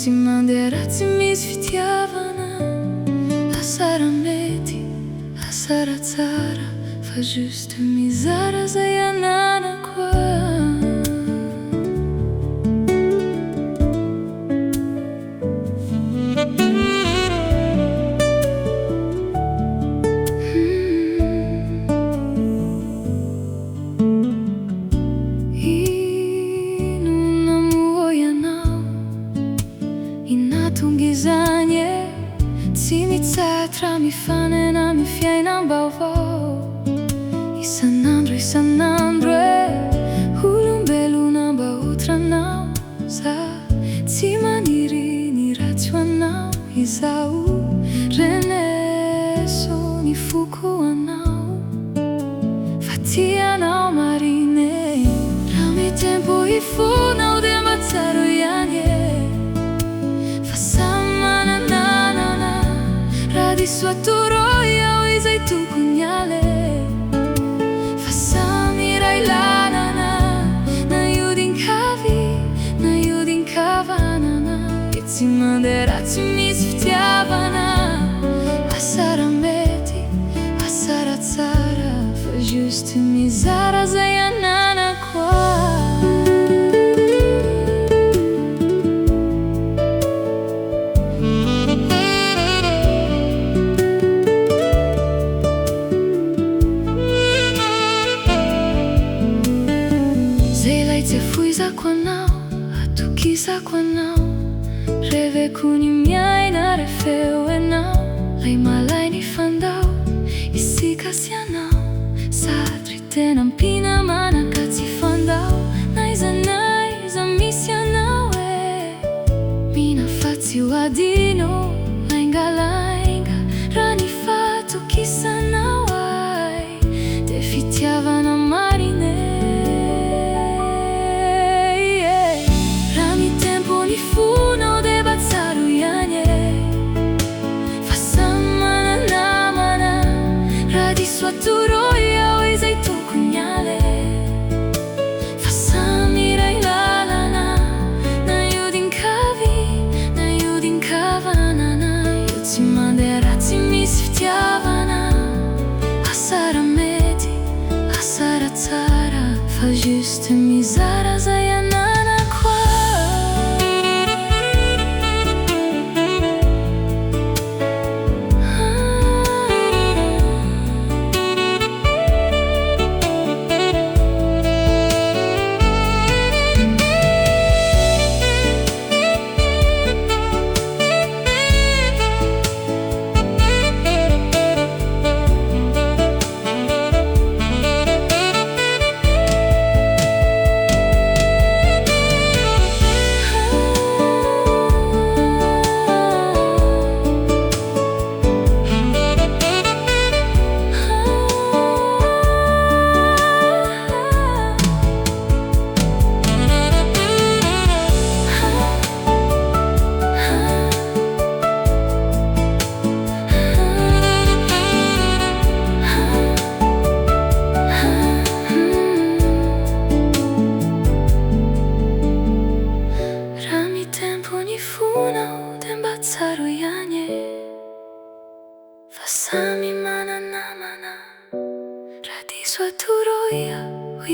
tsy mandeha raha tsy misy fitiavana. Asara mety, asara tsara, fa juste mizara zay ananako Tongizanye tsy mitsatra mifanena mifiainam-baovao isan'andro isan'andro olombelona mba otranao za tsy maniry ny ratsy ho anao izao reneso ny foko anao fa tianao marine raha mitempo hifonao dia matsaro ihany diso atoroy ao izay tokony ale fa samy iray lalana na iodinkavy na iodinkavanana tsy mandeha raha tsy misy fitiavana. Asara mety, asara tsara, fa juste mizara zay ananako Fuizako anao, atokisako anao, reveko ny miaina refeo anao, lay malay ny fandao, isikasy anao, satry tena mpinamana ka tsy fandao, naiza misy anao minafatsy ho adino, laingalainga, raha ny fatokisanao de fitiavana marine. Funao de batsaro ihany fa samy mananamana raha diso atoroy ao izay tokony ale fa samy iray lalana na iodinkavy na iodinkavanana io tsy mandeha raha tsy misy fitiavana. Asara mety, asara tsara, fa juste mizara zay ananako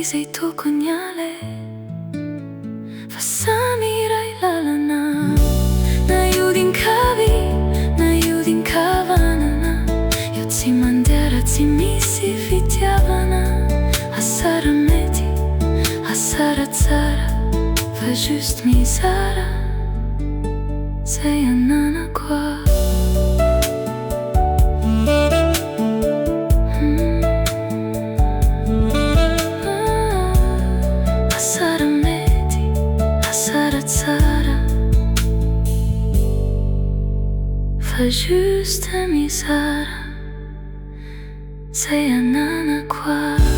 izay tokony ale fa samy iray lalana na iodinkavy na iodinkavanana io tsy mandeha raha tsy misy fitiavana. Asara mety, asara tsara, fa juste mizara zay ananako juste mizara zay ananako